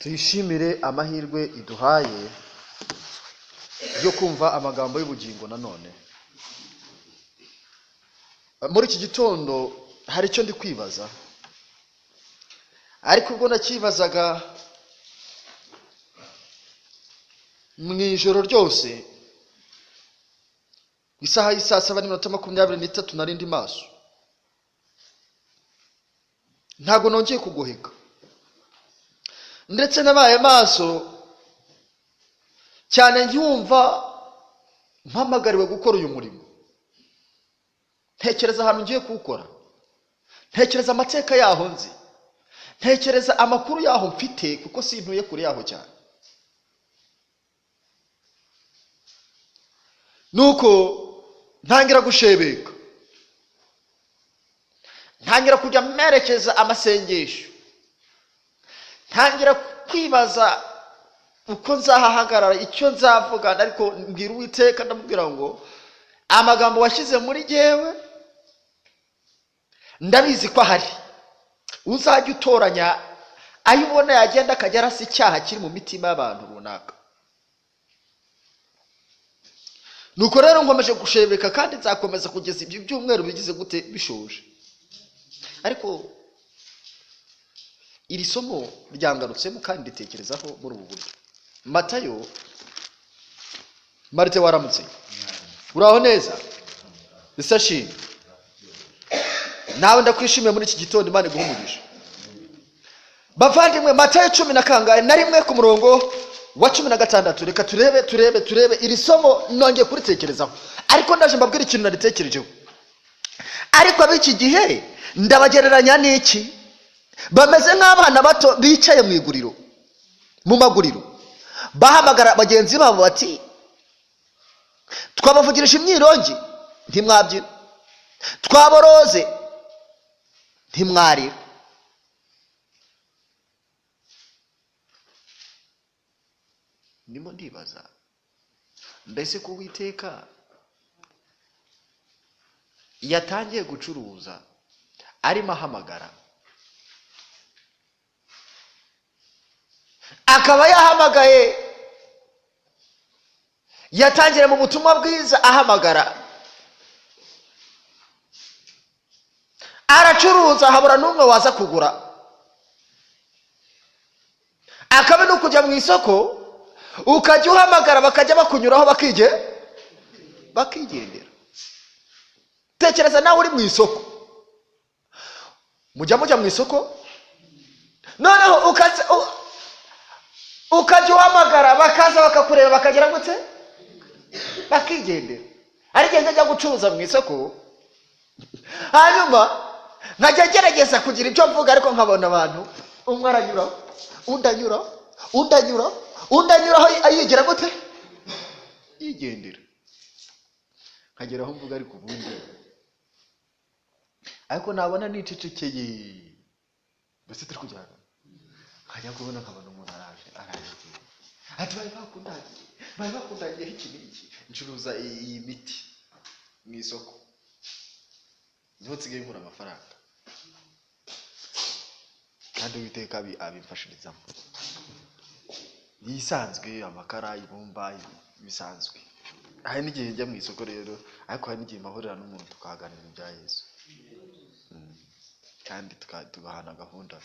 tuyishimire amahirwe iduhaye yo kumva amagambo y'ubugingo nanone. Muri iki gitondo hari icyo ndi kwibaza, ariko ubwo nakibazaga mu ijoro ryose isaha y'isa 7:23 nari ndi maso, ntago nongeye kugoheka, ndetse nabaye maso cyane ncyumva mpamagariwe gukora uyu murimo. Ntekereza ahantu ngiye kuwukora, ntekereza amateka yaho nzi, ntekereza amakuru yaho mfite kuko sintuye kure yaho cyane. Nuko ntangira gushebeka, ntangira kujya merekeza amasengesho, ntangira kwibaza uko nzahahagarara, icyo nzavuga. Ariko mbwira Uwiteka, ndamubwira ngo amagambo washyize muri jyewe ndabizi ko ahari, uzajya utoranya ayo ubona yagenda akajya arasa icyaha kiri mu mitima y'abantu runaka. Nuko rero nkomeje gushebeka, kandi nzakomeza kugeza ibyo byumweru bigize gute bishoje. Ariko iri somo ryangarutsemo kandi nditekerezaho muri ubu buryo. Matayo, Marite waramutse, uraho neza? Bisashimye. Nawe ndakwishimiye muri iki gitondo, Imana iguhe umugisha. Bavandimwe, Matayo 11 ku murongo wa 16. Reka turebe iri somo nongeye kuritekerezaho, ariko ndaje mbabwira ikintu naritekerejeho. Ariko ab'iki gihe ndabagereranya n'iki? Bameze nk'abana bato bicaye mu iguriro, mu maguriro, bahamagara bagenzi babo bati twabavugirisha imyirongi ntimwabyina, twaboroze ntimwarira. Ndimo ndibaza, mbese ko Uwiteka yatangiye gucuruza arimo ahamagara, akaba yahamagaye, yatangire mu butumwa bwiza ahamagara, aracuruza habura n'umwe waza kugura, akabe no kujya mu isoko ukajya uhamagara bakajya bakunyuraho bakigendera. Tekereza nawe uri mu isoko, mujya mu isoko, noneho ukajya uhamagara bakaza bakakureba bakagera gute bakigendera. Ariko njya gucuruza mu isoko, hanyuma nkajya gerageza kugira icyo mvuga, ariko nkabona abantu umwe aranyura, undanyuraho ayigira gute yigendera. Nkageraho mvuga ariko ubundi, ariko nabona nicecekeye, mbese turi kujyana, nkajya kubona nkabona umuntu araje ati bari bakundagiye iki n'iki, ncuruza iyi miti mu isoko, niho nsigaye nkura amafaranga, kandi Uwiteka abimfashirizamo. Yisanzwe, amakara, ibumba, bisanzwe. Hari n'igihe njya mu isoko rero, ariko hari n'igihe mahurira n'umuntu tukaganira ibya Yesu, kandi tugahana gahunda,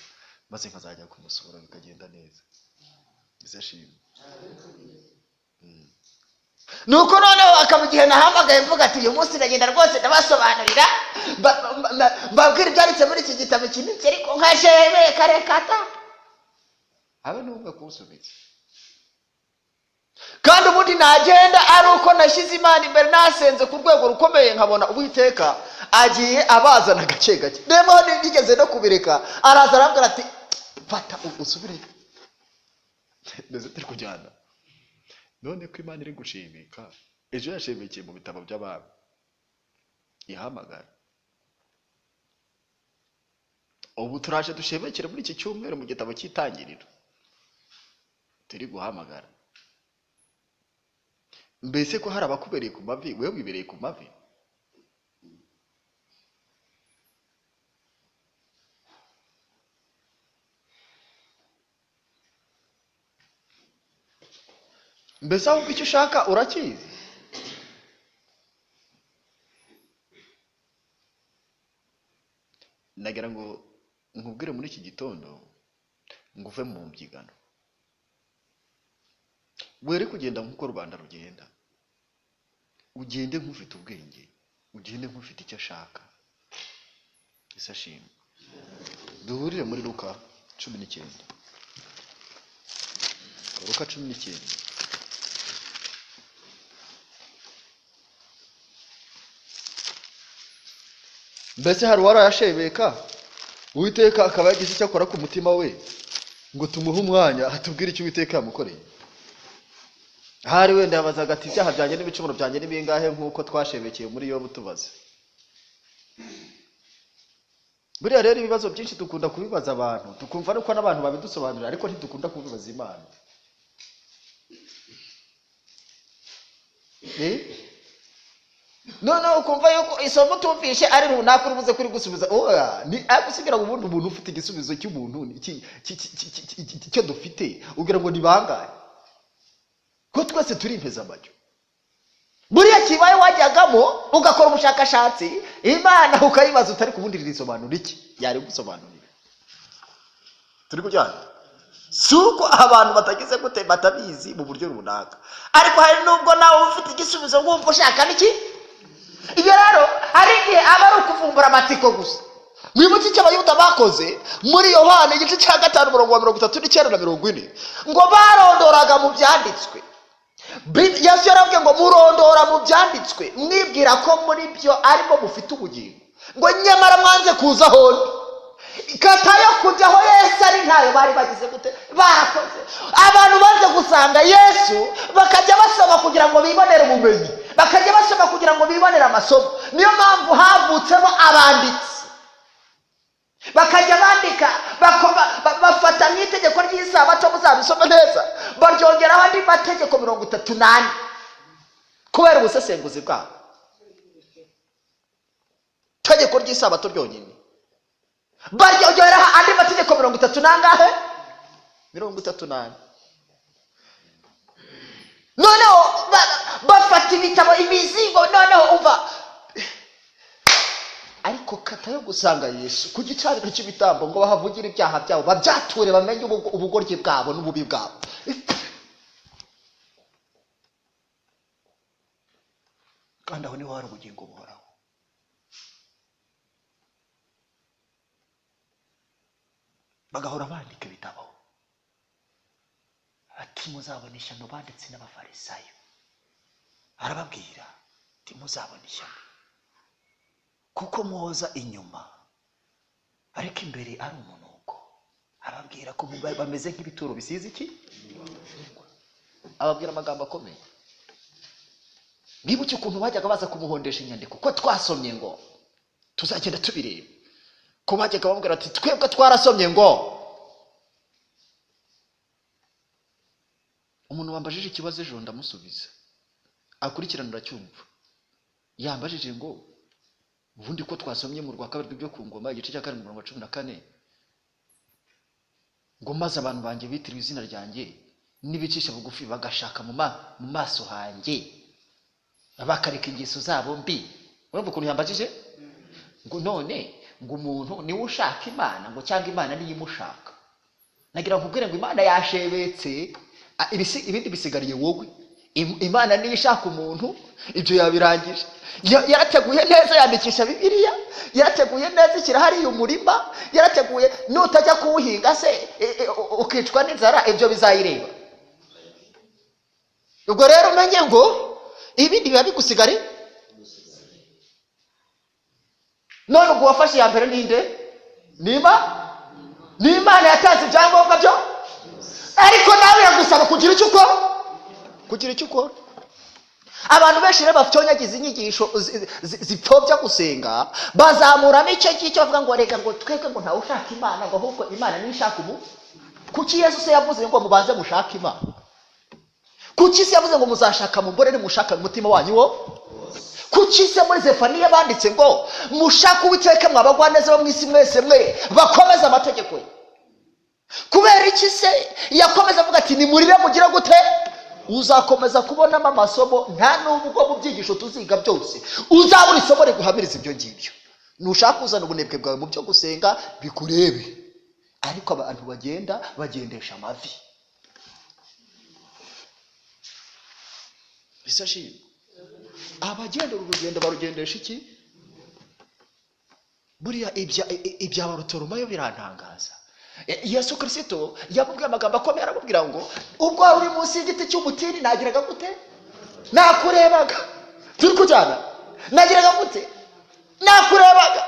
maze nkazajya kumusura bikagenda neza. Bisashimye. Nuko noneho akaba igihe nahamagaye mvuga ati uyu munsi ndagenda rwose ndabasobanurira, mbabwira ibyanditse muri iki gitabo kinini, ariko nkashebe karekata habe n'umwe kuwusubiza. Kandi ubundi nagenda ari uko nashyize Imana imbere, nasenze ku rwego rukomeye, nkabona Uwiteka agiye abazana gake gake. Rero nigeze no kubireka, araza arambwira ati fata usubire, ndetse turi kujyana. None ko Imana iri gushimika, ejo yashimikeye mu bitabo by'abami ihamagara. Ubu turaje dushebekere muri iki cyumweru mu gitabo cy'Itangiriro, turi guhamagara. Mbese ko hari abakubereye ku mavi, wewe wibereye ku mavi? mbese ahubwo icyo ushaka urakizi. Nagira ngo nkubwire muri iki gitondo ngo uve mu byigano, were kugenda nk'uko rubanda rugenda, ugende nk'ufite ubwenge, ugende nk'ufite icyo ashaka. Ese ashimwe. Duhurire muri Luka 19. Luka 19. Mbese hari warayashebeka Uwiteka akaba yagize icyo akora ku mutima we ngo tumuhe umwanya atubwire icyo Uwiteka yamukoreye? Hari wenda yabazaga ati ibyaha byanjye n'ibicumuro byanjye n'ibingahe nk'uko twashebekeye muri Yobu tubaza. Buriya rero ibibazo byinshi dukunda kubibaza abantu, tukumva nuko n'abantu babidusobanurira, ariko ntidukunda kubibaza Imana. None ukumva yuko isomo tumvishe ari runaka urubuze kuri gusubiza. Ni agusigira ubundi umuntu ufite igisubizo cy'umuntu icyo dufite ugira ngo ni bangahe? Ko twese turi impeza amajyo. Buriya kibaye wajyagamo ugakora ubushakashatsi Imana ukayibaza utari kubundira isobanura iki yari gusobanurira. Turi kujyana suko abantu batagize gute batabizi mu buryo runaka, ariko hari nubwo nawe ufite igisubizo wumva ushaka niki. Iyo rero hari igihe aba ari ukuvumbura amatsiko gusa. Mwibuke icyo abayuda bakoze muri Yohana igice cya 5:39 na 40 ngo barondoraga mu byanditswe. Yesu yarabwiye ngo murondora mu byanditswe mwibwira ko muri byo arimo mufite ubugingo, ngo nyamara mwanze kuzaho katayo kujyaho Yesu ari ntayo bari bagize gute barakoze. Abantu banze gusanga Yesu bakajya basoma kugira ngo bibonere ubumenyi, bakajya basoma kugira ngo bibonere amasomo. Niyo mpamvu havutsemo abanditsi bakajya bandika bafata nk'itegeko ry'isabato muzabisoma neza baryongeraho andi mategeko 38 kubera ubusesenguzi bwabo. Tegeko ry'isabato ryonyine baryongeraho andi mategeko 30 nangahe 38. Noneho bafata ibitabo imizingo, noneho umva ariko katayo gusanga Yesu ku gicaniro cy'ibitambo ngo bahavugire ibyaha byabo babyature bamenye ubugoryi bwabo n'ububi bwabo. Kandi aho niho hari ubugingo buhoraho. Bagahora bandika ibitabo ati muzabona ishyano banditse n'abafarisayo. Arababwira ati muzabona ishyano kuko mwoza inyuma ariko imbere ari umunuko. Ababwira ko bameze nk'ibituro bisize iki. Ababwira amagambo akomeye. Nibuke ukuntu bajyaga baza kumuhondesha inyandiko ko twasomye ngo tuzagenda tubireba, ko bajyaga bamubwira ati twebwe twarasomye ngo. Umuntu wambajije ikibazo ejo ndamusubiza akurikirana uracyumva. Yambajije ngo ubundi ko twasomye mu rwa kabiri byo ku ngoma igice cya 14 ngo maze abantu banjye bitiriwe izina ryanjye nibicisha bugufi bagashaka mu maso hanjye bakareka ingeso zabo mbi. Urumva ukuntu yambajije ngo none ngo umuntu niwe ushaka Imana ngo cyangwa Imana niyo imushaka. Nagira nkubwire ngo Imana yashebetse ibindi bisigariye wowe. Imana niyo ishaka umuntu, ibyo yabirangije. Yarateguye neza yandikisha Bibiliya, yarateguye neza ishyira hari umurima, yarateguye nutajya kuwuhinga se ukicwa n'inzara ibyo bizayireba. Ubwo rero umenye ngo ibindi biba bigusigari. None ubwo wafashe ya mbere ninde? Ni Imana yatanze ibyangombwa byo, ariko nawe yagusaba kugira icyo ukora. Kugira icyo ukora. Abantu benshi rero bafyonyagiza inyigisho zipfobya gusenga, bazamuramo icyo ngicyo bavuga ngo reka ngo twebwe ngo ntawe ushaka Imana, ngo ahubwo Imana niyo ishaka umuntu. Kuki Yesu se yavuze ngo mubanze mushaka Imana? Kuki se yavuze ngo muzashaka mubone mushaka umutima wanyu wo? Kuki se muri Zefaniya banditse ngo mushaka Uwiteka mwabagwa neza bo mwisi mwese mwe bakomeza amategeko ye? Kubera iki se yakomeza avuga ati nimurire mugira gute? uzakomeza kubonamo amasomo, nta n'ubwo mu byigisho tuziga byose uzabura isomo riguhamiriza ibyo ngibyo. Nushaka kuzana ubunebwe bwawe mu byo gusenga bikurebe, ariko abantu bagenda bagendesha amavi. Bisashimwe. Abagendera urugendo barugendesha iki? Buriya ibya Barutoromayo birantangaza. Yesu Kristo yabubwiye amagambo akomeye, aramubwira ngo ubwo wari uri munsi y'igiti cy'umutini nagiraga gute? Nakurebaga. Turi kujyana? Nagiraga gute? Nakurebaga.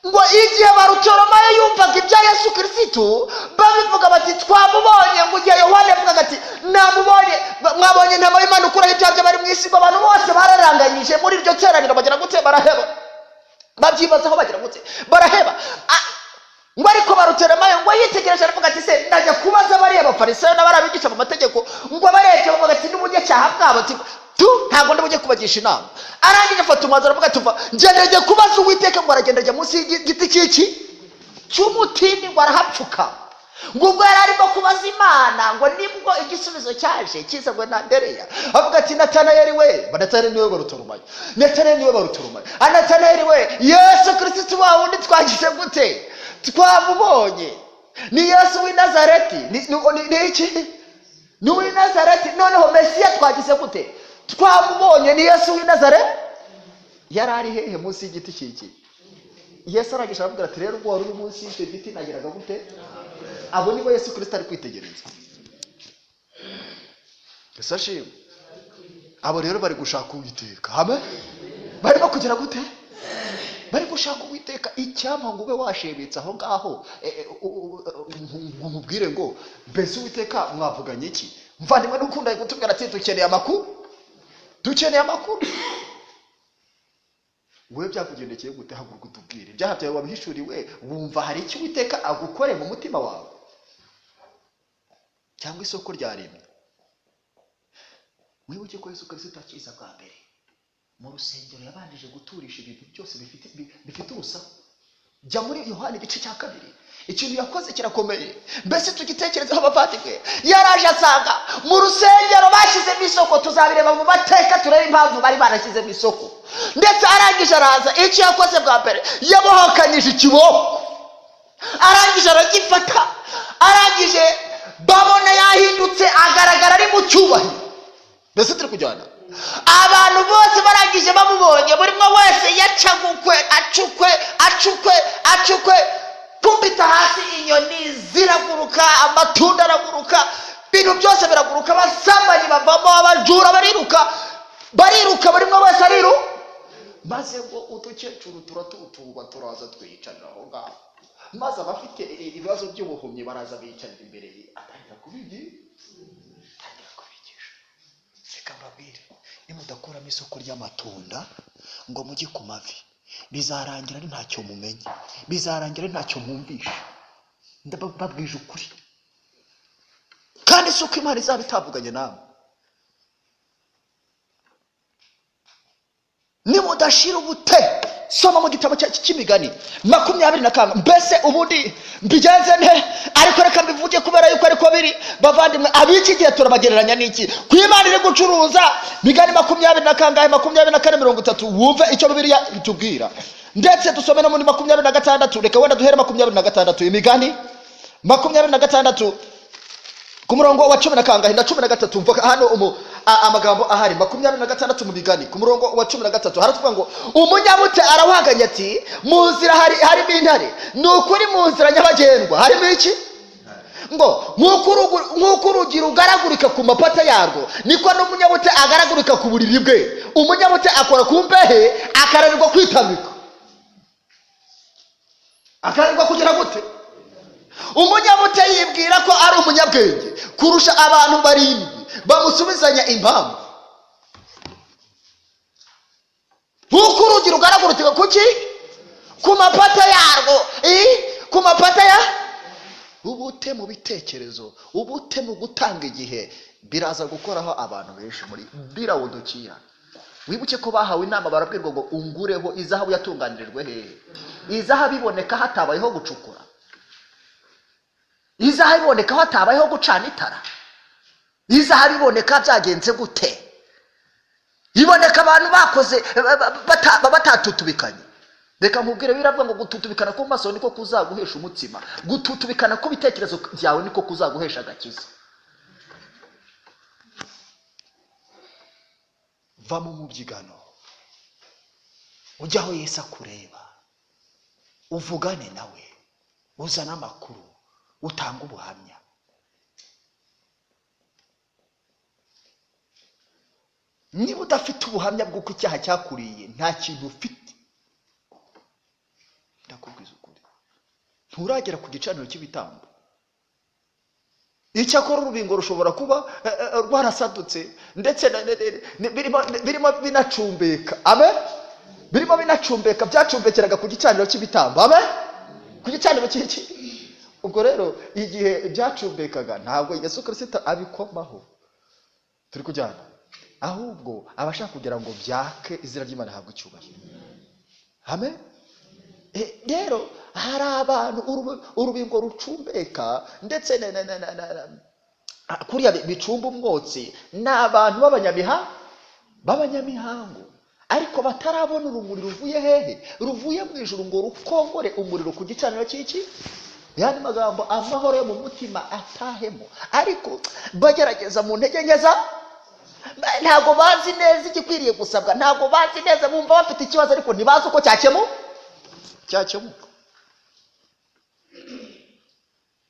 Ngo igihe Barutoromayo yumvaga ibya Yesu Kristo babivuga bati twamubonye, ngo igihe Yohana avuga ati namubonye, mwabonye ntama y'Imana ukuraho ibyaha by'abari mu isi, abantu bose bararanganyije muri iryo teraniro bagira gute? Baraheba. Babyibazaho bagira gute? Baraheba. Ngo ariko Barutoromayo ngo yitegereje aravuga ati se ndajya kubaza bariya Abafarisayo n'abarabigisha mu mategeko, ngo barebye bavuga ati n'umunyacyaha bwabo ati ntabwo ndi bujye kubagisha inama. Arangije afata umwanzuro aravuga ati umva ngendeye kubaza Uwiteka, ngo aragenda ajya munsi y'igiti cy'iki cy'umutini, ngo arahapfuka. Ngo ubwo yari arimo kubaza Imana, ngo nibwo igisubizo cyaje kizanywe na Andereya, avuga ati Natanayeli we, Natanayeli niwe Barutoromayo, Natanayeli niwe Barutoromayo, Natanayeli we, Yesu Kristo wa wundi twagize gute? Twamubonye. Ni Yesu w'i Nazareti. Ni iki? Ni w'i Nazareti. Noneho Mesiya twagize gute? Twamubonye. Ni Yesu w'i Nazareti. Yari ari hehe munsi y'igiti cy'iki? Yesu aragisha aravuga ati rero ubwo wari uri munsi y'icyo giti nagiraga gute? Abo nibo Yesu Kristo ari kwitegereza. Bisashimwe. Abo rero bari gushaka Uwiteka. Amen. Barimo kugira gute? Bari gushaka Uwiteka. Icyampa ngo ube washebetse aho ngaho umubwire ngo mbese Uwiteka mwavuganye iki? Mvandimwe n'ukunda gutubwira ati dukeneye amakuru. Dukeneye amakuru. Wewe byakugendekeye gute? Haguruka utubwire. Ibyaha byawe wabihishuriwe, wumva hari icyo Uwiteka agukore mu mutima wawe? Cyangwa isoko ryaremye? Wibuke ko Yesu Kristo akiza bwa mbere mu rusengero yabanjije guturisha ibintu byose bifite urusaku. Jya muri Yohana igice cya 2. Ikintu yakoze kirakomeye. Mbese tugitekerezaho abavandimwe, yaraje asanga mu rusengero bashyizemo isoko. Tuzabireba mu mateka turebe impamvu bari barashyize mu isoko. Ndetse arangije araza, icyo yakoze bwa mbere yabohokanyije ikiboko, arangije aragifata, arangije babona yahindutse agaragara ari mu cyubahiro. Mbese turi kujyana? Abantu bose barangije bamubonye, buri mwe wese yacagukwe, acukwe, kumbita hasi, inyoni ziraguruka, amatunda araguruka, ibintu byose biraguruka, abasambanyi bavamo, abajura bariruka, buri mwe wese maze ngo udukecuru turatutuba turaza twiyicarira aho ngaho, maze abafite ibibazo by'ubuhumyi baraza biyicarira imbere ye, atangira kubigisha. Reka mbabwire, nimudakuramo isoko ry'amatunda ngo mujye ku mavi, bizarangira ari ntacyo mumenye, bizarangira ari ntacyo mwumvisha. Ndababwije ukuri, kandi si uko Imana izaba itavuganye nawe. Nimudashira ubute, soma mu gitabo cy'imigani 20. Mbese ubundi mbigenze nte? Ariko reka mbivuge kubera yuko ariko biri. Bavandimwe, abiki gihe turabagereranya n'iki? Ku Imana iri gucuruza migani 24:30. Wumve icyo Bibiliya itubwira. Ndetse dusome no muri 26. Reka wenda duhere 26. Imigani 26 ku murongo wa 10 na 13. Mvuga hano amagambo ahari 26 mu migani ku murongo wa 13. Haratuvuga ngo umunyabute arawaganya ati mu nzira harimo intare. Ni ukuri mu nzira nyabagendwa harimo iki? Ngo nk'uko urugi rugaragurika ku mapata yarwo, niko n'umunyabute agaragurika ku buriri bwe. Umunyabute akora ku mbehe, akaranirwa kwitamika. Akaranirwa kugira gute? Umunyabute yibwira ko ari umunyabwenge kurusha abantu barindwi bamusubizanya impamvu. Nk'uko urugi rugaragurika kuki? Ku mapata yarwo. Ku mapata ya ubute mu bitekerezo, ubute mu gutanga igihe, biraza gukoraho abantu benshi muri birawudukira. Wibuke ko bahawe inama barabwirwa ngo ungureho izahabu yatunganirijwe hehe? Izahabu iboneka hatabayeho gucukura. Izahabu iboneka hatabayeho gucana itara. izahabu iboneka byagenze gute? Iboneka abantu bakoze batatutubikanye. Reka nkubwire biravuga ngo gututubikana ku maso niko kuzaguhesha umutsima, gututubikana ku bitekerezo byawe niko kuzaguhesha agakiza. Va mu mubyigano, ujyaho Yesu akureba, uvugane nawe, uzana amakuru, utanga ubuhamya. Niba udafite ubuhamya bw'uko icyaha cyakuriye, nta kintu ufite. Ndakubwiza ukuri, nturagera ku gicaniro cy'ibitambo. Icyakora urubingo rushobora kuba rwarasadutse ndetse birimo binacumbeka. Amen. Birimo binacumbeka, byacumbekeraga ku gicaniro cy'ibitambo. Amen. Ku gicaniro cy'iki. Ubwo rero igihe byacumbekaga ntabwo Yesu Kristo abikomaho. Turi kujyana. Ahubwo abashaka kugira ngo byake izina ry'Imana habwe icyubahiro. Amen. Rero hari abantu urubingo rucumbeka ndetse kuriya bicumba umwotsi, n'abantu b'abanyamihango ariko batarabona urumuri ruvuye hehe? Ruvuye mu ijuru ngo rukongore umuriro ku gicaniro cy'iki. Yani magambo amahoro yo mu mutima atahemo, ariko bagerageza mu ntege nke za ntago bazi neza igikwiriye gusabwa, ntago bazi neza, bumva bafite ikibazo ariko ntibazi uko cyakemuka.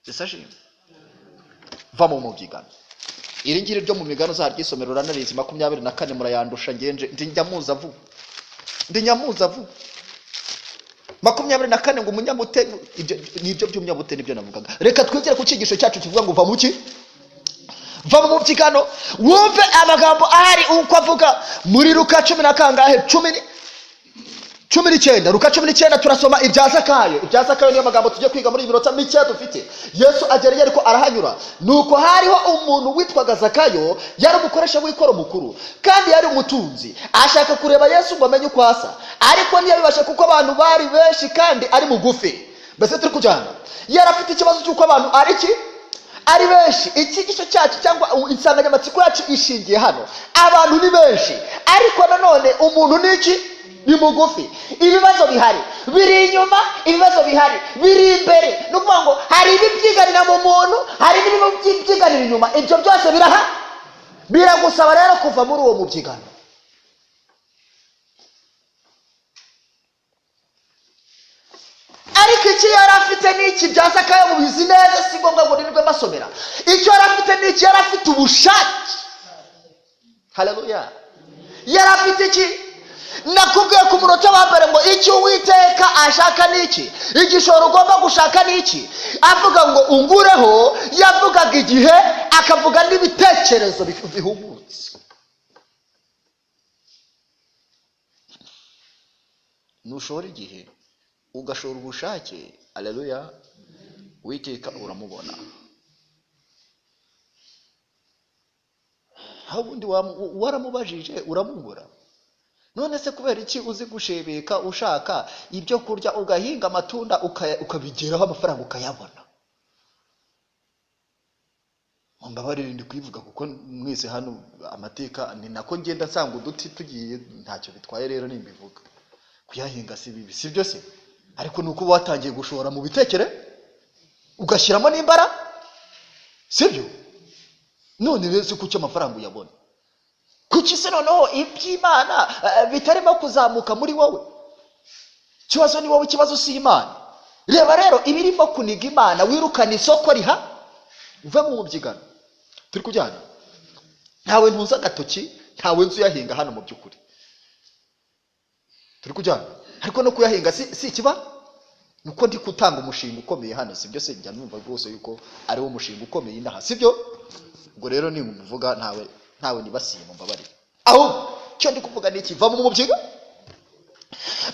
Gisashimwe. Va mu mubyigano. Iri ngiri ryo mu migano za ryisomero ranarizi 24 murayandusha ngenje ndi nyamuza vuba. 24 ngo umunyamute, ibyo nibyo by'umunyamute nibyo navugaga. Reka twigire ku cyigisho cyacu kivuga ngo va mu ki? Va mu mubyigano. Wumve amagambo ahari uko avuga muri Luka 10 na kangahe? 19. Luka 19 turasoma ibya Zakayo. Ibya Zakayo niyo magambo tujye kwiga muri iminota mike dufite. Yesu agereye ariko arahanyura. Nuko hariho umuntu witwaga Zakayo, yari umukoresha w'ikoro mukuru kandi yari umutunzi. Ashaka kureba Yesu ngo amenye uko asa, ariko ntiyabibasha kuko abantu bari benshi kandi ari mugufi. Mbese turi kujyana. Yari afite ikibazo cy'uko abantu ari benshi. Icyigisho cyacu cyangwa insanganyamatsiko yacu ishingiye hano. Abantu ni benshi ariko nanone umuntu niki? Ni mugufi. Ibibazo bihari biri inyuma, ibibazo bihari biri imbere. Nukuvuga ngo hari ibibyiganira mu muntu, hari n'ibibyiganira inyuma. Ibyo byose biragusaba rero kuva muri uwo mubyigano. Ariko iki yari afite n'iki bya Zakayo mubizi neza, si ngombwa ngo nirirwe masomera. Icyo yari afite n'iki? Yari afite ubushake. Haleluya. Yari afite iki? Nakubwiye ku munota wa mbere ngo icyo Uwiteka ashaka n'iki? Igishoro ugomba gushaka n'iki? Avuga ngo ungureho, yavugaga igihe, akavuga n'ibitekerezo bihumutse. Nushora igihe ugashora ubushake, haleluya, Uwiteka uramubona. Aho ubundi waramubajije uramubura. None se kubera iki uzi gushebeka ushaka ibyo kurya, ugahinga amatunda ukabigeraho amafaranga ukayabona? Mumbabarire ndi kwivuga kuko mwese hano amateka ni nako ngenda nsanga uduti tugiye ntacyo bitwaye. Rero nimbivuga kuyahinga si bibi, si byo se? Ariko nuko watangiye gushora mu bitekere ugashyiramo n'imbara, si byo? None rero si kuki amafaranga uyabona? Kuki se noneho iby'Imana bitarimo kuzamuka muri wowe? Kibazo ni wowe, ikibazo si Imana. Reba rero ibirimo kuniga Imana, wirukana isoko riha, uva mu mubyigano. Turi kujyana. Ntawe ntuza gatoki, ntawe nzu yahinga hano mu byukuri. Turi kujyana. Ariko no kuyahinga si kiba nuko ndi kutanga umushinga ukomeye hano, si byo se? Njya numva rwose yuko ari wo mushinga ukomeye inaha, si byo? Ubwo rero ni umuvuga ntawe nibasiye mumbabarire. Aho cyo ndi kuvuga niki? Va mu mubyiga.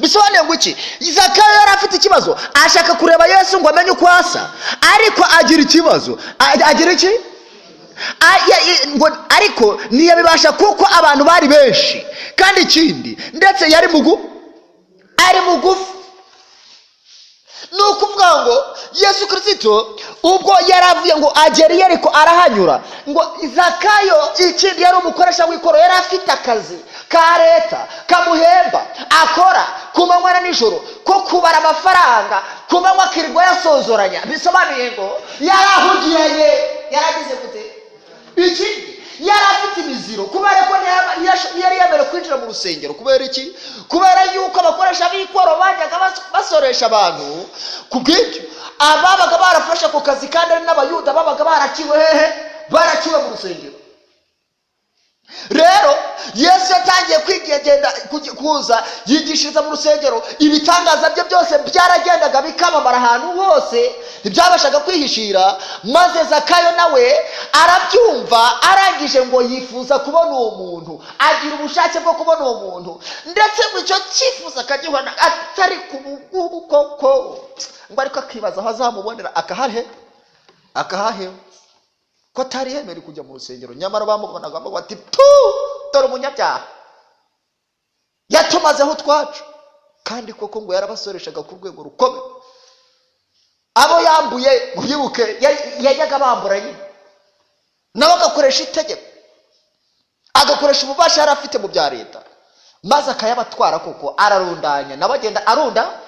Bisobanuye ngo iki? Zakayo yari afite ikibazo, ashaka kureba Yesu ngo amenye uko asa, ariko agira ikibazo. Agira iki? Ariko ntiyabibasha kuko abantu bari benshi kandi ikindi ndetse yari mugufi. ni ukuvuga ngo Yesu Kristo ubwo yaravuye ngo agera i Yeriko arahanyura, ngo Zakayo ikindi yari umukoresha w'ikoro, yari afite akazi ka leta kamuhemba akora ku manywa na nijoro ko kubara amafaranga, ku manywa akirirwa yasozoranya. Bisobanuye ngo yarahugiranye, yaragize gute ikindi yari afite imiziro, kubera ko yari yemerewe kwinjira mu rusengero. Kubera iki? Kubera yuko abakoresha b'ikoro bajyaga basoresha abantu. Ku bw'ibyo ababaga barafashe ku kazi kandi ari n'abayuda babaga barakiwe hehe? Barakiwe mu rusengero. Rero Yesu yatangiye kwigenda kuza yigishiriza mu rusengero, ibitangaza bye byose byaragendaga bikamamara ahantu hose, ntibyabashaga kwihishira. Maze Zakayo nawe arabyumva, arangije ngo yifuza kubona uwo muntu, agira ubushake bwo kubona uwo muntu, ndetse ngo icyo cyifuza akagihona atari ku bugubu koko, ngo ariko akibaza aho azamubonera akahahe ko atari yemerewe kujya mu rusengero. Nyamara bamubonaga bavuga bati dore umunyabyaha yatumazeho utwacu, kandi koko ngo yarabasoreshaga ku rwego rukomeye. Abo yambuye muyibuke yajyaga bamburanye, nawe agakoresha itegeko, agakoresha ububasha yari afite mu bya leta, maze akayabatwara. Koko ararundanya, nawe agenda arunda.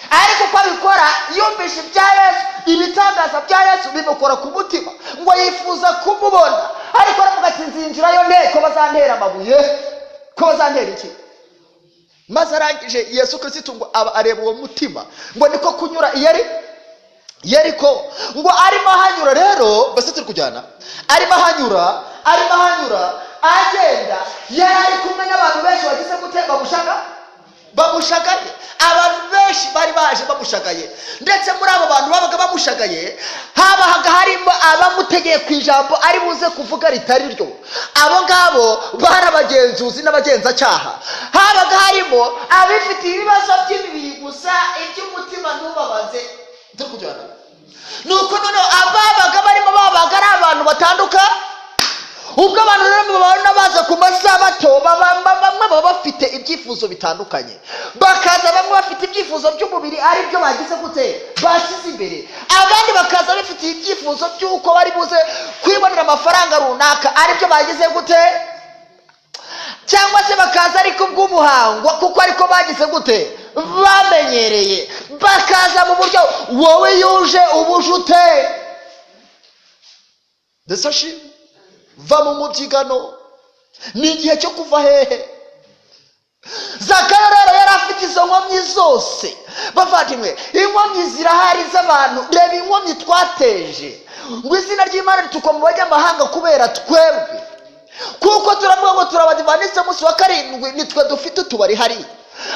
Ariko uko abikora yumvisha ibya Yesu, ibitangaza bya Yesu bimukora ku mutima, ngo yifuza kumubona. Ariko aravuga ati nzinjirayo nte ko bazantera amabuye, ko bazantera iki? Maze arangije Yesu Kristo ngo areba uwo mutima, ngo niko kunyura Yeriko, ngo arimo hanyura. Rero base turi kujyana, arimo hanyura agenda, yari ari kumwe n'abantu benshi bagize gute bamushagaye. Abantu benshi bari baje bamushagaye, ndetse muri abo bantu babaga bamushagaye habaga harimo abamutegeye ku ijambo ari buze kuvuga ritari ryo. Abo ngabo bari abagenzuzi n'abagenzacyaha. Habaga harimo abifitiye ibibazo by'imibiri gusa, iby'umutima ntubabaze. Turi kujyana. Nuko noneho ababaga barimo babaga ari abantu batandukanye. Ubwo abantu rero babona baza ku masabato, bamwe baba bafite ibyifuzo bitandukanye, bakaza bamwe bafite ibyifuzo by'umubiri ari byo bagize gute bashyize imbere, abandi bakaza bafite ibyifuzo by'uko bari buze kwibonera amafaranga runaka ari byo bagize gute, cyangwa se bakaza ariko bw'umuhango kuko ariko bagize gute bamenyereye, bakaza mu buryo wowe yuje ubujute. Desashi va mu mubyigano, ni igihe cyo kuva hehe. Zakayo rero yari afite izo nkomyi zose. Bavandimwe, inkomyi zirahari z'abantu. Reba inkomyi twateje, ngo izina ry'Imana ritukwa mu banyamahanga kubera twebwe, kuko turavuga ngo turabadivanise munsi wa karindwi, nitwe dufite utubari hariya.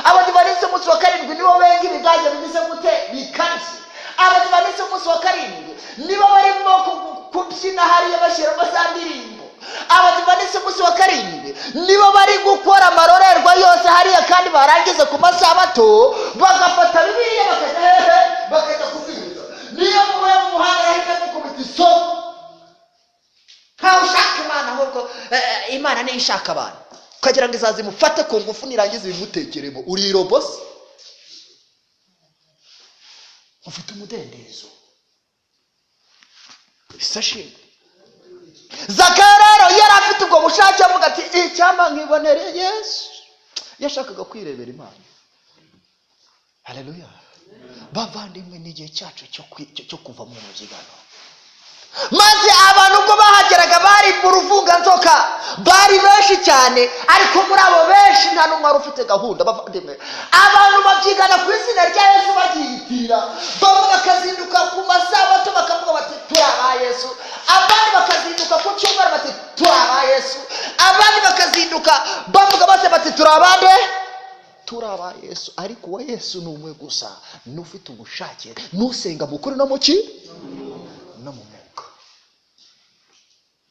Abadivanise munsi wa karindwi nibo benga ibigage bigize gute bikarishye. Abadivanise munsi wa karindwi nibo barimo kubyina hariya bashyiramo za ndirimbo. Abadivanise munsi wa karindwi nibo bari gukora amarorerwa yose hariya, kandi barangiza ku masabato bagafata Bibiliya bakajya kubwiriza. Niyo muwe mu muhanda yahita mukubita isomo, ntawe ushaka Imana, ahubwo Imana niyo ishaka abantu, ukagira ngo izazimufate ku ngufu nirangiza ibimutekeremo. Uri robose, ufite umudendezo. Isashi Zakayo rero yari afite ubwo bushake, avuga ati icyampa nkibonere Yesu. Yashakaga kwirebera Imana. Haleluya. Bavandimwe, ni igihe cyacu cyo kuva mu mubyigano. Maze abantu ubwo bahageraga bari mu ruvunganzoka, bari benshi cyane, ariko muri abo benshi nta n'umwe wari ufite gahunda. Bavandimwe, abantu babyigana ku izina rya Yesu bagihitira, bamwe bakazinduka ku masabato bakavuga bati turaba Yesu, abandi bakazinduka ku cyumweru bati turaba Yesu, abandi bakazinduka bavuga bati turabande turaba Yesu. Ariko uwo Yesu ni umwe gusa, n'ufite ubushake, n'usenga mukuri no muki no mu mwuka.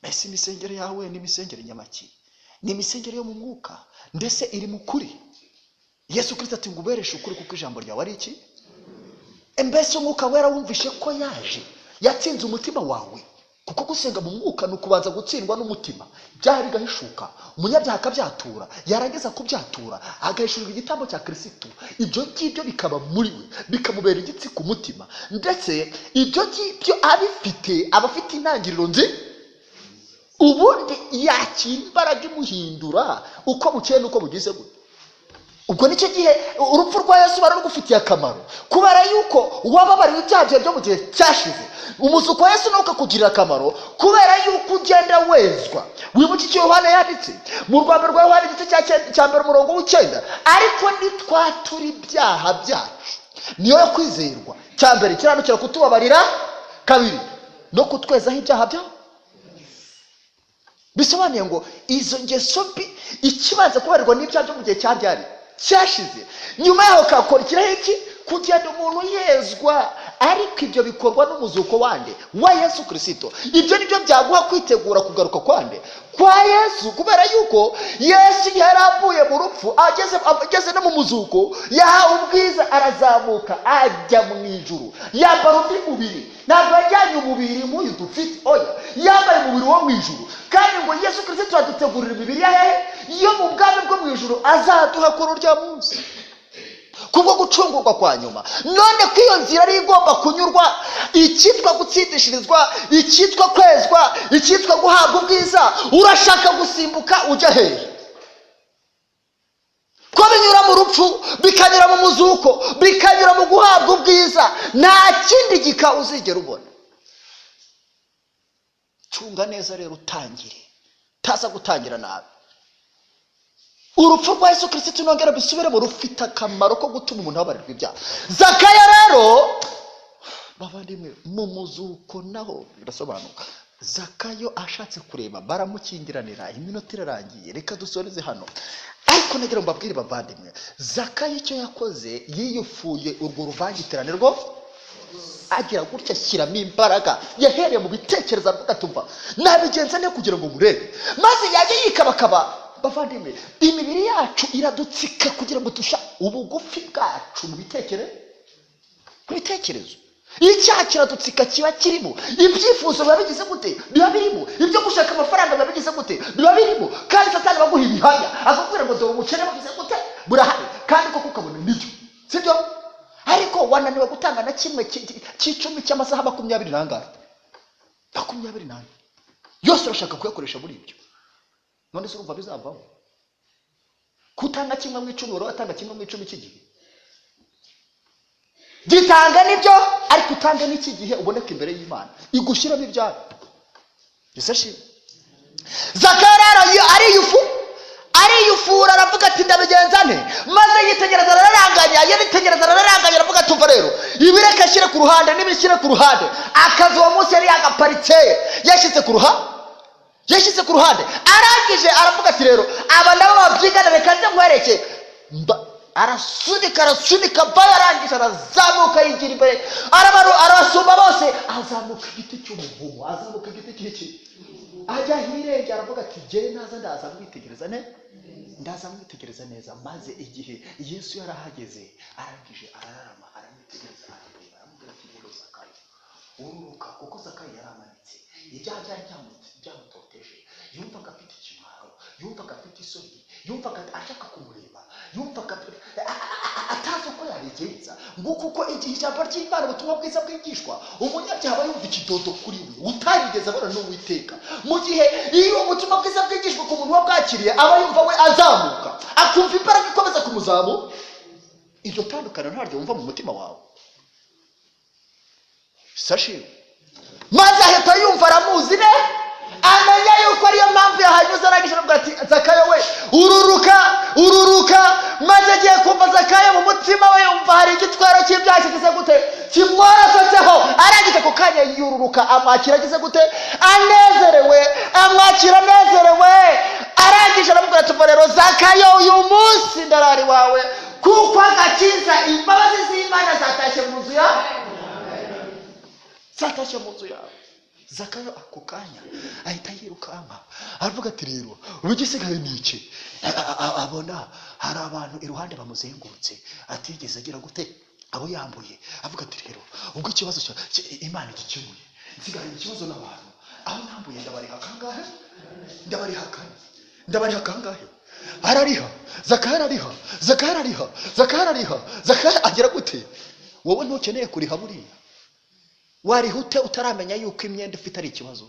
Mbese imisengero yawe ni imisengero nyamaki? Ni imisengero yo mu mwuka, ndetse iri mu kuri. Yesu Kristo ati ngo ubereshe ukuri kuko ijambo ryawe ari iki? Mbese umwuka wera wumvishe ko yaje yatsinze umutima wawe, kuko gusenga mu mwuka ni ukubanza gutsindwa n'umutima. Byaha bigahishuka, umunyabyaha akabyatura, yarangiza kubyatura agahishurirwa igitambo cya Kristo. Ibyo ngibyo bikaba muri we, bikamubera igitsi ku mutima, ndetse ibyo ngibyo abifite abafite intangiriro ubundi yakira imbaraga imuhindura uko bukeye n'uko bugize gute. Ubwo nicyo gihe urupfu rwa Yesu bararugufitiye akamaro, kubera yuko wababariwe ibyaha byo mu gihe cyashize. Umuzuko wa Yesu nuko kugirira akamaro, kubera yuko ugenda wezwa. Wibuke icyo Yohana yanditse mu rwanda rwa Yohana igice cya mbere umurongo w'9, ariko nitwatura ibyaha byacu niyo yo kwizerwa. Cya mbere kiranukira kutubabarira, kabiri no kutwezaho ibyaha byacu. Bisobanuye ngo izo ngeso mbi ikibanza kubarirwa n'ibyaha byo mu gihe cyashize, nyuma yaho kakora ikiraho iki kugenda umuntu yezwa. Ariko ibyo bikorwa n'umuzuko wande wa Yesu Kristo. Ibyo nibyo byaguha kwitegura kugaruka kwande kwa Yesu, kubera yuko Yesu yaravuye mu rupfu ageze no mu muzuko, yahawe ubwiza, arazamuka ajya mu ijuru, yambara undi mubiri. Ntabwo yajyanye umubiri nk'uyu dufite, oya, yambaye umubiri wo mu ijuru. Kandi ngo Yesu Kristo adutegurira imibiri yahe yo mu bwami bwo mu ijuru azaduha kuri urya munsi, kubwo gucungurwa kwa nyuma. None ko iyo nzira ari igomba kunyurwa, icyitwa gutsindishirizwa, icyitwa kwezwa, icyitwa guhabwa ubwiza, urashaka gusimbuka ujya hehe? Ko binyura mu rupfu, bikanyura mu muzuko, bikanyura mu guhabwa ubwiza, nta kindi gika uzigera ubona. Cunga neza rero utangire, taza gutangira nabi. Urupfu rwa Yesu Kristo nongera bisubire mu rufite akamaro ko gutuma umuntu ababarirwa ibyaha. Zakayo rero bavandimwe, mu muzuko naho birasobanuka. Zakayo ashatse kureba baramukingiranira, iminota irarangiye, reka dusoreze hano. Ariko nagira mbabwire bavandimwe, Zakayo icyo yakoze, yiyufuye urwo ruvangitirane rwo agira gutya, ashyiramo imbaraga, yahereye mu bitekerezo avuga nabigenza ne kugira ngo murebe, maze yajya yikabakaba. Bavandimwe, imibiri yacu iradutsika kugira ngo tusha ubugufi bwacu mu bitekerezo. Icyaha kiradutsika, kiba kirimo ibyifuzo biba bigize gute, biba birimo ibyo gushaka amafaranga biba bigize gute, biba birimo. Kandi Satani baguha ibihamya akakubwira ngo dore ubukene bugize gute burahari, kandi koko ukabona nibyo, sibyo? Ariko wananiwe gutanga na kimwe cy'icumi cy'amasaha 20 nangahe, 24 yose urashaka kuyakoresha muri ibyo. None se urumva bizavamo? Kutanga kimwe mu 10 wari atanga kimwe mu 10 cy'igihe, gitanga nibyo, ariko utanga n'iki gihe uboneka imbere y'Imana igushyiramo ibyaha. Isashi Zakayo ariyufura, aravuga ati ndabigenza nte, maze yitegereza araranganya, aravuga tumva rero ibireka ashyire ku ruhande n'ibishyire ku ruhande. Akazi uwo munsi yari yagaparitse, yashyize ku ruhande, arangije aravuga ati rero aba nabo babyigana, reka nze nkwereke. Arasunika mbaye, arangije arazamuka yigira imbere, arabasumba bose, azamuka igiti cy'umuvumo, azamuka igiti cy'iki, ajya hirengera, aravuga ati jyewe ndaza mwitegereza neza. Maze igihe Yesu yarahageze, arangije ararama, aramwitegereza, aramubwira ati rero Zakayo, ururuka, kuko Zakayo yaramanitse, ibyaha byari byamutoteje, yumvaga afite ikimwaro, yumvaga afite isoni, yumvaga ashaka kumureba, yumvaga atazi uko yabigenza. Ngo kuko igihe ijambo ry'Imana, ubutumwa bwiza bwigishwa, umunyabyaha aba yumva ikidodo kuri we, utarigeze abona n'Uwiteka. Mu gihe iyo ubutumwa bwiza bwigishwa ku muntu wabwakiriye, aba yumva we azamuka, akumva imbaraga ikomeza kumuzamu. Iryo tandukana ntaryo wumva mu mutima wawe. Sashi maze ahita yumva aramuzi ne, amenya yuko ariyo mpamvu yahanyuze, arangije aravuga ati Zakayo we ururuka. Maze agiye kumva Zakayo mu mutima we yumva hari igitwaro cy'ibyaha kigize gute, kimworosetseho. Arangije ku kanya yururuka, amwakira agize gute, anezerewe, amwakira anezerewe. Arangije aramubwira ati rero Zakayo, uyu munsi ndarari wawe, kuko agakiza, imbabazi z'Imana zatashye mu nzu yawe. Zakayo ako kanya ahita yirukanka, aravuga ati rero ubigisigaye ni iki? Abona hari abantu iruhande bamuzengurutse, atigeze agira gute, abo yambuye. Avuga ati rero ubwo ikibazo Imana igikemuye, nsigaye ikibazo n'abantu. ndabariha kangahe? Ndabariha kane. Ndabariha kangahe? Arariha. Zakayo arariha. Zakayo arariha. Zakayo arariha. Zakayo agira gute? Wowe ntukeneye kuriha buriya. Wariha ute utaramenya yuko imyenda ufite ari ikibazo?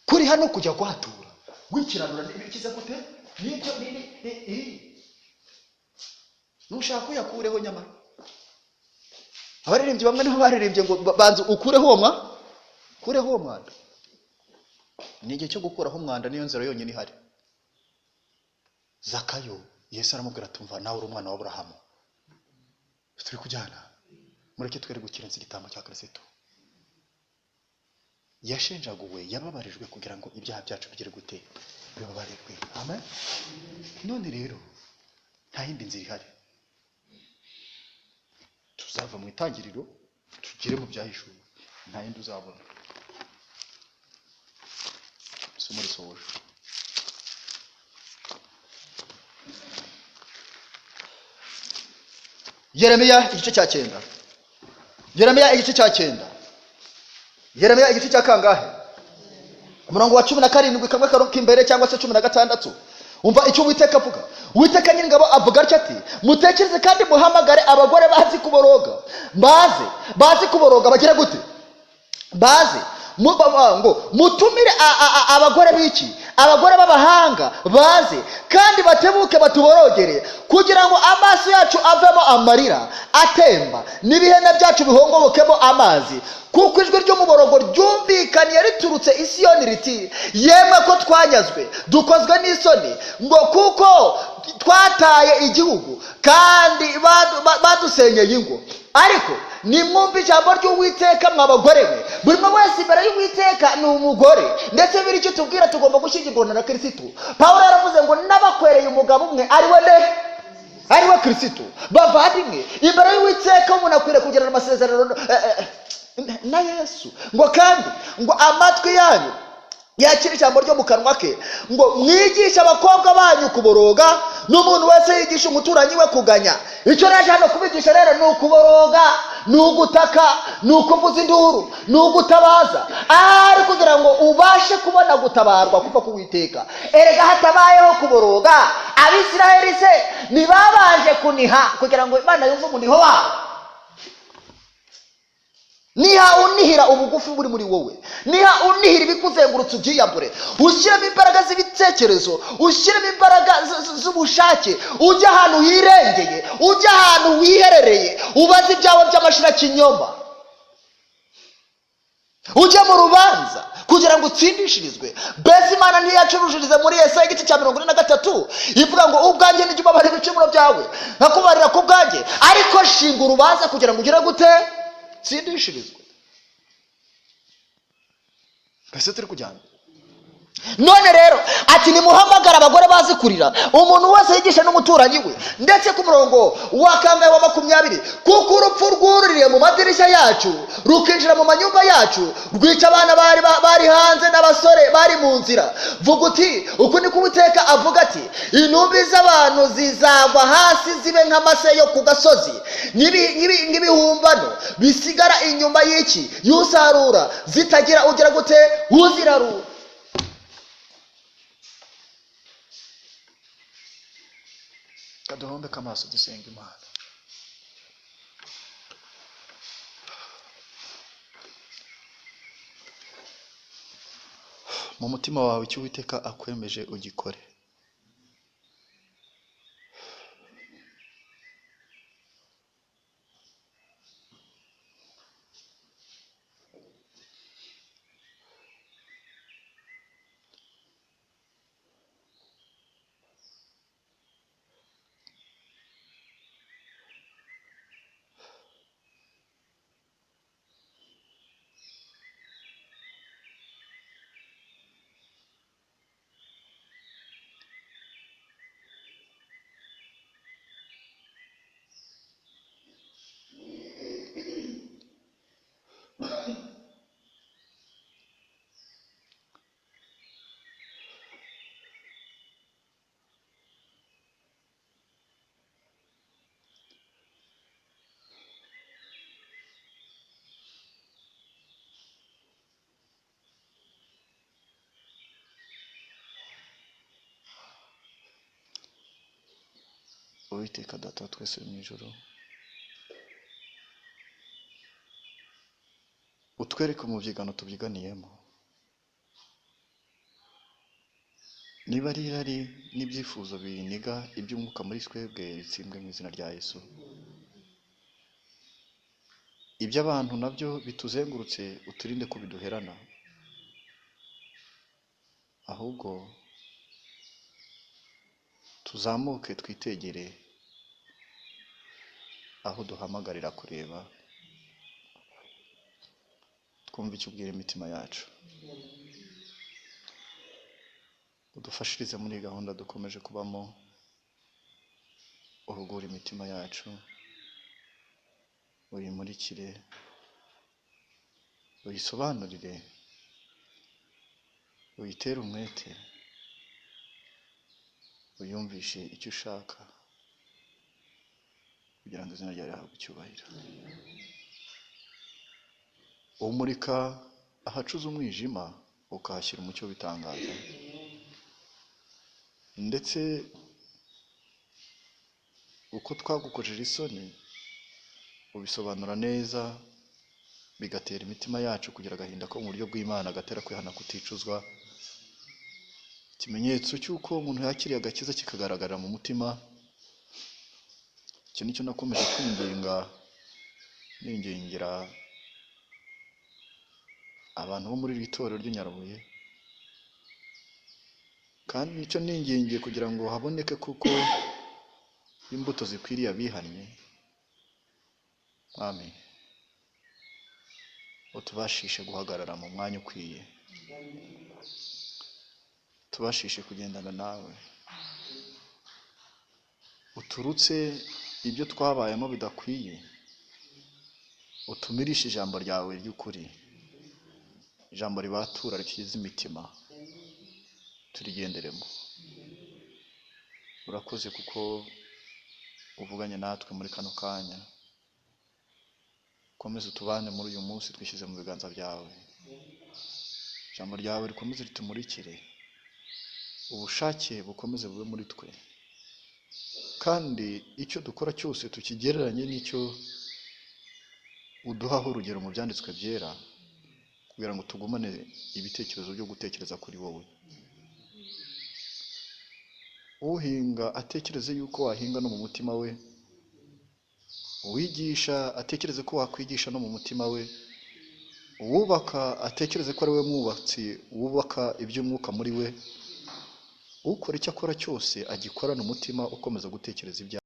Kuriha no kujya kwatura. Wikiranura n'ibikize gute? Nibyo nushaka uyakureho nyamara. Abaririmbyi bamwe niho baririmbye ngo banze ukureho kureho uwo mwanda. Ni igihe cyo gukuraho umwanda, niyo nzira yonyine ihari. Zakayo Yesu aramubwira tumva nawe uri umwana wa Aburahamu. Turi kujyana. Mureke twere gukirenza igitambo cya Kristo. Yashenjaguwe, yababarijwe kugira ngo ibyaha byacu bigire gute bibabarirwe. Amen. None rero nta yindi nzira ihari. Tuzava mu itangiriro tugire mu byahishuwe. Nta yindi uzabona. Muri soje. Yeremiya igice cya 9. Yeremiya igice cya 9. Yeremiya igice cya kangahe? Umurongo wa 17 kamwe karoka imbere cyangwa se 16. Umva icyo Uwiteka avuga. Uwiteka nyir'ingabo avuga ati mutekereze kandi muhamagare abagore bazi kuboroga. Bazi kuboroga bagira gute? Bazi ngo mutumire abagore b'iki? Abagore b'abahanga baze kandi batebuke batuborogere kugira ngo amaso yacu avemo amarira atemba n'ibihene byacu bihongobokemo amazi, kuko ijwi ry'umuborogo ryumvikaniye riturutse i Siyoni riti yemwe ko twanyazwe dukozwe n'isoni, ngo kuko twataye igihugu kandi badusenyeye ingo. Ariko nimwumve ijambo ry'Uwiteka mw'abagore mwe. Buri wese imbere y'Uwiteka ni umugore, ndetse biri icyo tubwira tugomba gushyigikirana na Kristo. Pawulo yaravuze ngo n'abakwereye umugabo umwe ari we Kristo. Bavandimwe, imbere y'Uwiteka umuntu akwiriye kugirana amasezerano na Yesu. Ngo kandi ngo amatwi yanyu yakira ijambo ryo mu kanwa ke, ngo mwigishe abakobwa banyu kuboroga, n'umuntu wese yigisha umuturanyi we kuganya. Icyo naje hano kubigisha rero ni ukuboroga, ni ugutaka, ni ukuvuza induru, ni ugutabaza, ari kugira ngo ubashe kubona gutabarwa kuva ku Uwiteka. Erega hatabayeho kuboroga, Abisiraheli se ntibabanje kuniha kugira ngo Imana yumve umuniho wabo? Niha unihira ubugufi buri muri wowe, niha unihira ibikuzengurutse ubyiyambure, ushyiremo imbaraga z'ibitekerezo, ushyiremo imbaraga z'ubushake, ujya ahantu hirengeye, ujya ahantu wiherereye, ubaze ibyawe by'amashira kinyoma, ujya mu rubanza kugira ngo utsindishirizwe. Mbese Imana ntiyacurujirize muri Yesaya igice cya 43 ivuga ngo ubwanjye nijye ubabarira ibicumuro byawe nkakubarira ku bwanjye, ariko shinga urubanza kugira ngo ugire gute? Tsindishirizwe. Mbese turi kujyana. None rero ati nimuhamagara abagore bazi kurira, umuntu wese yigisha n'umuturanyi we. Ndetse ku murongo wa 20, kuko urupfu rwuririye mu madirishya yacu rukinjira mu manyumba yacu, rwica abana bari hanze n'abasore bari mu nzira. Vuga uti uko niko Uwiteka avuga ati intumbi z'abantu zizagwa hasi zibe nk'amase yo ku gasozi, nk'ibihumbano bisigara inyuma y'iki y'usarura, zitagira ugira gute uzirarura. Duhombeke amaso dusenga Imana. Mu mutima wawe icyo Uwiteka akwemeje ugikore. Uwiteka Data wa twese uri mu ijuru, utwereke mu byigano tubyiganiyemo, niba ari irari n'ibyifuzo biniga iby'umwuka muri twebwe bitsindwe mu izina rya Yesu. Iby'abantu nabyo bituzengurutse uturinde ko biduherana, ahubwo tuzamuke twitegere aho duhamagarira kureba, twumve icyo ubwira imitima yacu. Udufashirize muri gahunda dukomeje kubamo, uhugure imitima yacu, uyimurikire, uyisobanurire, uyitere umwete, uyumvishe icyo ushaka, kugira ngo izina ryawe rihabwe icyubahiro. Umurika ahacuze umwijima, ukahashyira umucyo w'itangaza, ndetse uko twagukojeje isoni ubisobanura neza, bigatera imitima yacu kugira agahinda ko mu buryo bw'Imana gatera kwihana kuticuzwa. Ikimenyetso cy'uko umuntu yakiriye agakiza kikagaragarira mu mutima. Icyo nicyo nakomeje ningingira abantu bo muri iri torero ry'i Nyarubuye, kandi nicyo ningingiye kugira ngo haboneke kuko imbuto zikwiriye abihannye. Mwami, utubashishe guhagarara mu mwanya ukwiye, tubashishe kugendana nawe, uturutse ibyo twabayemo bidakwiye, utumirishe ijambo ryawe ry'ukuri, ijambo ribatura rikiza imitima, turigenderemo. Urakoze kuko uvuganye natwe muri kano kanya. Komeza utubane muri uyu munsi, twishyize mu biganza byawe. Ijambo ryawe rikomeze ritumurikire, ubushake bukomeze bube muri twe, kandi icyo dukora cyose tukigereranye n'icyo uduhaho urugero mu byanditswe byera, kugira ngo tugumane ibitekerezo byo gutekereza kuri wowe. Uhinga atekereze yuko wahinga no mu mutima we, uwigisha atekereze ko wakwigisha no mu mutima we, uwubaka atekereze ko ari we mwubatsi wubaka iby'umwuka muri we, ukora icyo akora cyose agikorana umutima ukomeza gutekereza ibyawe.